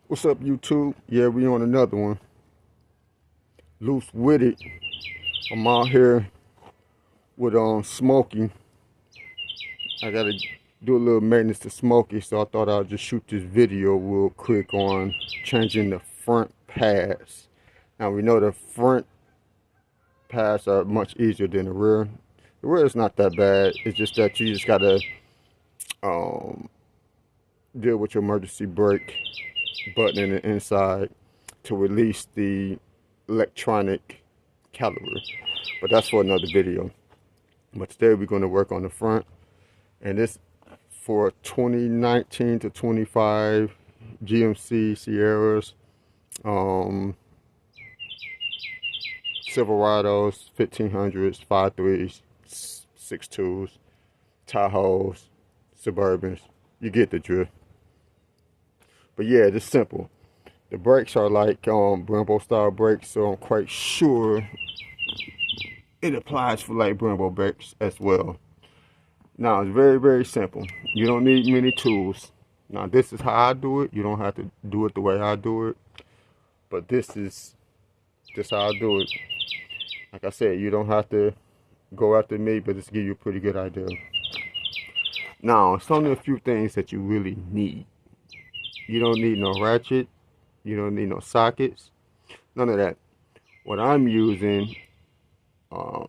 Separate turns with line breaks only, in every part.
What's up, YouTube? Yeah, we on another one. Loose with it. I'm out here with Smokey. I gotta do a little maintenance to Smokey, so I thought I'd just shoot this video real quick on changing the front pads. Now we know the front pads are much easier than the rear. The rear is not that bad. It's just that you just gotta um, deal with your emergency brake button in the inside to release the electronic caliper, but that's for another video. But today we're going to work on the front, and this for 2019 to 25 GMC Sierras, Silverados, 1500s, 53s, 62s, Tahoes, Suburbans. You get the drift. But yeah, it's simple. The brakes are like Brembo style brakes, so I'm quite sure it applies for like Brembo brakes as well. Now it's very, very simple. You don't need many tools. Now this is how I do it. You don't have to do it the way I do it, but this is just how I do it. Like I said, you don't have to go after me, but just give you a pretty good idea. Now it's only a few things that you really need. You don't need no ratchet. You don't need no sockets. None of that. What I'm using, a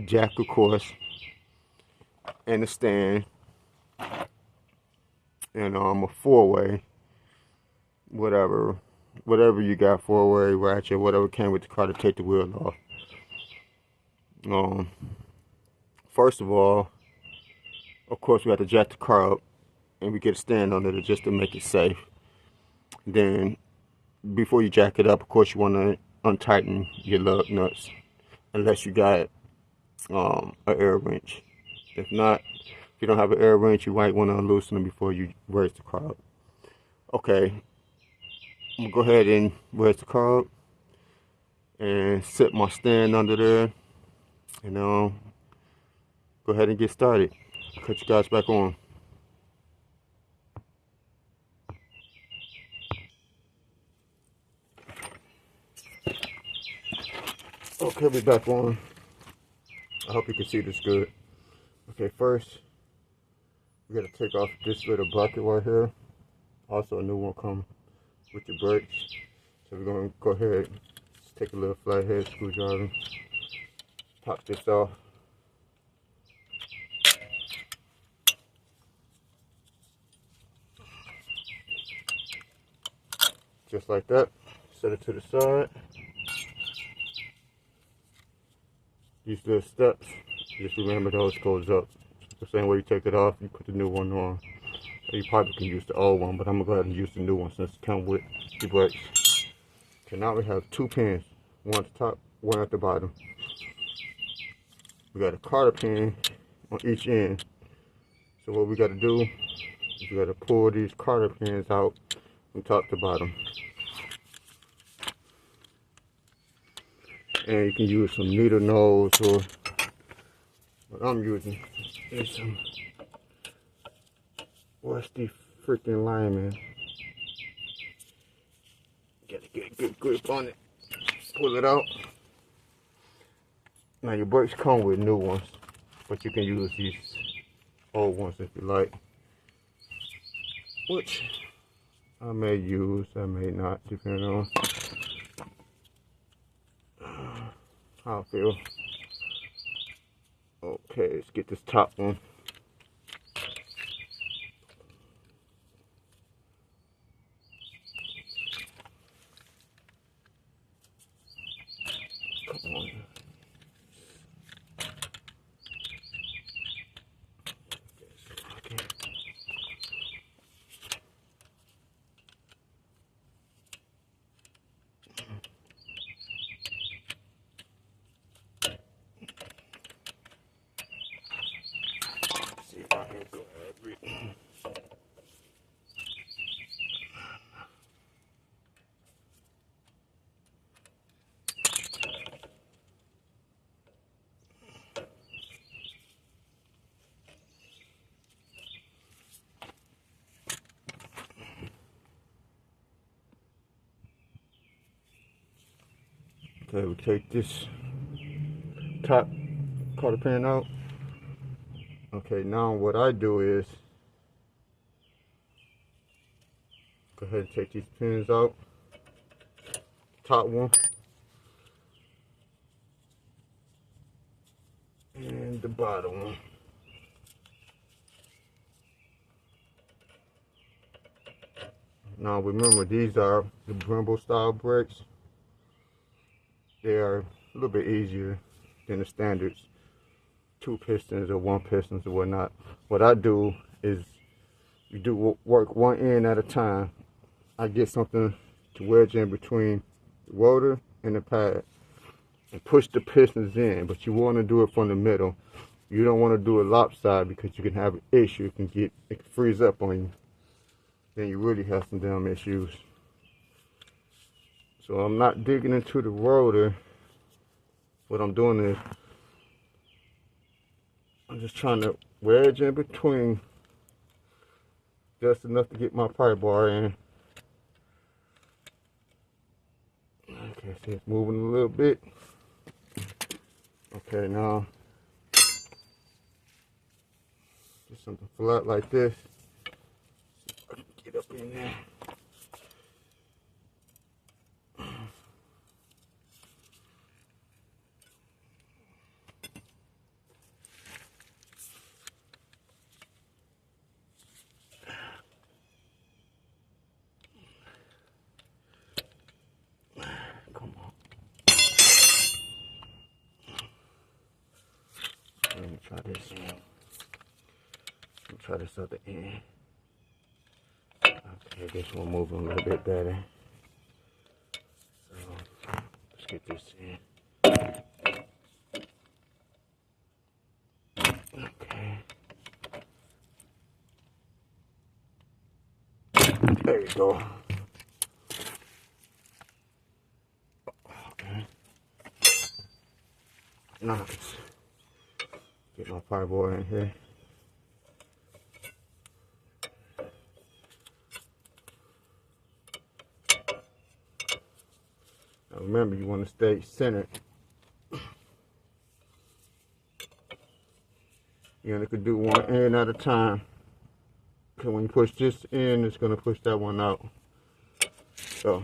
jack, of course, and a stand, and a four-way, whatever you got, four-way, ratchet, whatever came with the car to take the wheel off. First of all, of course, we have to jack the car up, and we get a stand under it just to make it safe. Then, before you jack it up, of course, you want to untighten your lug nuts, unless you got an air wrench. If not, if you don't have an air wrench, you might want to loosen them before you raise the car up. Okay, I'm gonna go ahead and raise the car up and set my stand under there, and go ahead and get started. Cut you guys back on. Okay, we're back on. I hope you can see this good. Okay, first we gotta take off this little bucket right here. Also, a new one come with your brakes. So we're gonna go ahead, just take a little flathead screwdriver, pop this off. Just like that. Set it to the side. These little steps, just remember those goes up. The same way you take it off, you put the new one on. So you probably can use the old one, but I'm gonna go ahead and use the new one since it comes with the brakes. Okay, now we have two pins, one at the top, one at the bottom. We got a cotter pin on each end. So what we gotta do is we gotta pull these cotter pins out from top to bottom. And you can use some needle nose, or what I'm using is some, what's the freaking line, man? Gotta get a good grip on it. Pull it out. Now your brakes come with new ones, but you can use these old ones if you like. Which I may use, I may not, depending on how I feel. Okay, let's get this top one. Come on. Okay, we take this top quarter pin out. Okay, now what I do is go ahead and take these pins out. Top one and the bottom one. Now remember, these are the Brembo style brakes. They are a little bit easier than the standards 2 pistons or 1 pistons or whatnot. What I do is you do work one end at a time. I get something to wedge in between the rotor and the pad and push the pistons in, but you want to do it from the middle. You don't want to do it lopsided because you can have an issue. It can freeze up on you. Then you really have some damn issues. So I'm not digging into the rotor. What I'm doing is I'm just trying to wedge in between just enough to get my pry bar in. Okay, see it's moving a little bit. Okay, now just something flat like this. Get up in there. Come on. Let me try this in. Let me try this other end. Okay, this one moving a little bit better. So let's get this in. Okay. There you go. Okay. Now let's get my pry bar in here. Now remember, you want to stay centered. You only could do one end at a time. Because when you push this in, it's going to push that one out. So,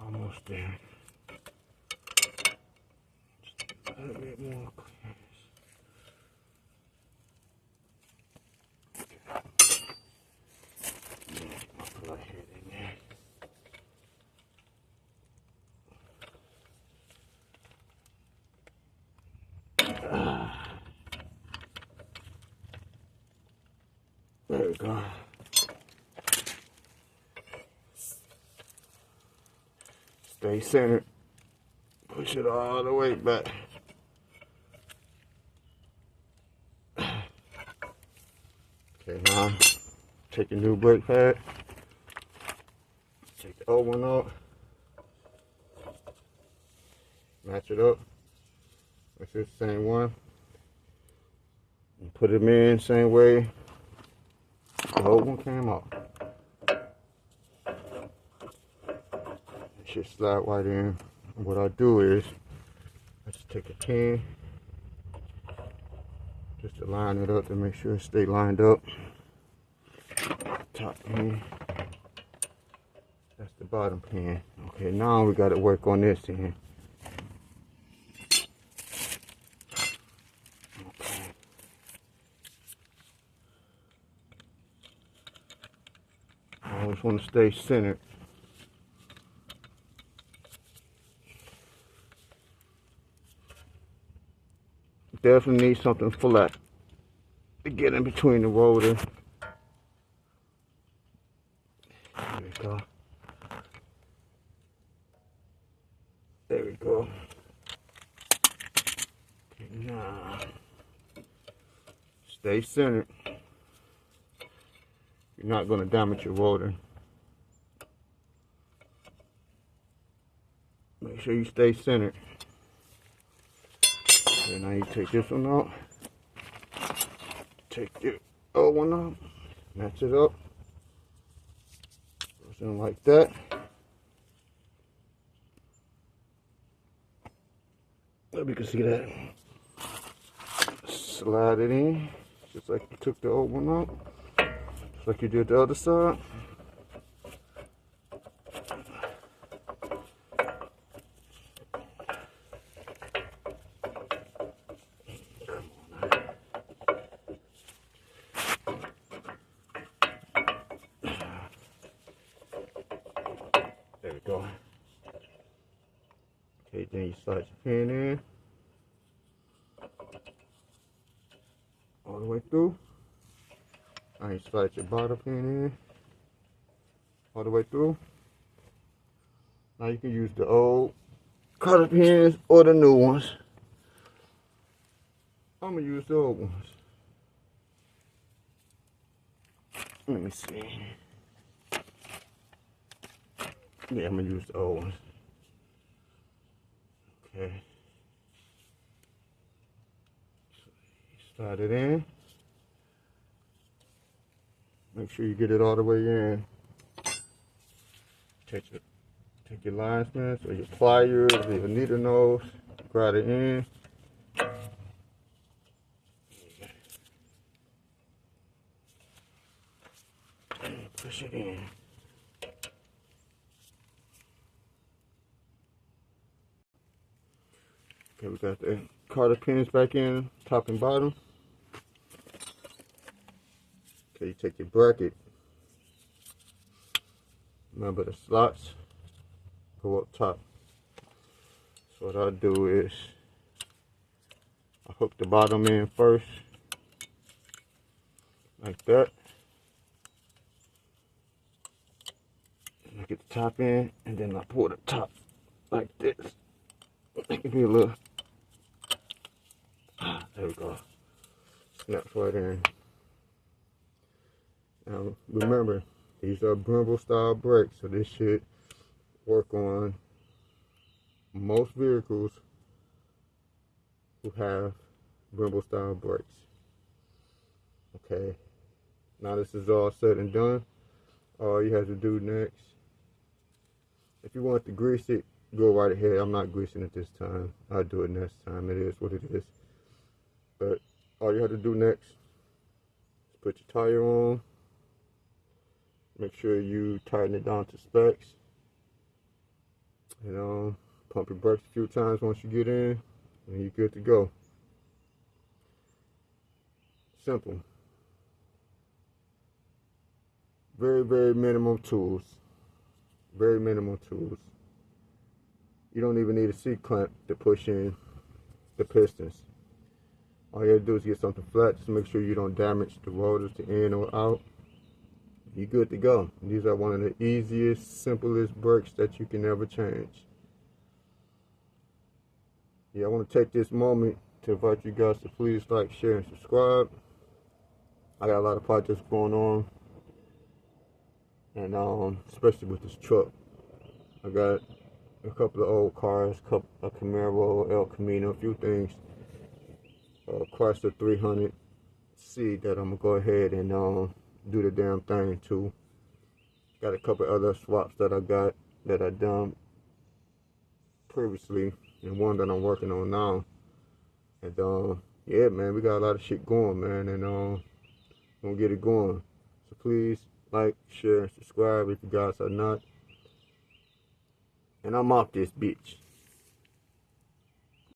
almost there. Just a little bit more. Put my head in there. There we go. Stay centered. Push it all the way back. Okay, now take a new brake pad. Take the old one out. Match it up. It's the same one. And put them in same way the old one came out. It should slide right in. And what I do is I just take a pin just to line it up to make sure it stay lined up. Top pin. That's the bottom pin. Okay, now we got to work on this end. I always want to stay centered. Definitely need something flat to get in between the rotor. There we go. There we go. Okay, now stay centered. You're not going to damage your rotor. Make sure you stay centered. Okay, now you take this one out. Take the old one out. Match it up. Goes in like that. Hope you can see that. Slide it in, just like you took the old one out, just like you did the other side. There we go. Okay, then you slide your pin in all the way through. Now you slide your bottom pin in all the way through. Now you can use the old cotter pins or the new ones. I'm gonna use the old ones. Let me see. Yeah, I'm gonna use the old ones. Okay. Slide it in. Make sure you get it all the way in. Take your linesmans or your pliers or your needle nose, grind it in. Push it in. Okay, we got the cotter pins back in, top and bottom. Okay, you take your bracket. Remember the slots go up top. So what I do is I hook the bottom in first, like that. And I get the top in, and then I pull the top like this. It can be a little. There we go. Snaps right in. Now remember, these are Brembo style brakes, so this should work on most vehicles who have Brembo style brakes. Okay, now this is all said and done. All you have to do next, if you want to grease it, go right ahead. I'm not greasing it this time. I'll do it next time. It is what it is. But all you have to do next is put your tire on. Make sure you tighten it down to specs. And pump your brakes a few times once you get in, and you're good to go. Simple. Very, very minimum tools. Very minimal tools. You don't even need a C-clamp to push in the pistons. All you have to do is get something flat just to make sure you don't damage the rotors to in or out. You're good to go. These are one of the easiest, simplest brakes that you can ever change. Yeah, I want to take this moment to invite you guys to please like, share, and subscribe. I got a lot of projects going on, and especially with this truck. I got a couple of old cars, a Camaro, El Camino, a few things. Chrysler 300C that I'm gonna go ahead and do the damn thing too. Got a couple other swaps that I got that I done previously, and one that I'm working on now. And yeah, man, we got a lot of shit going, man, and gonna get it going. So please like, share, and subscribe if you guys are not. And I'm off this bitch.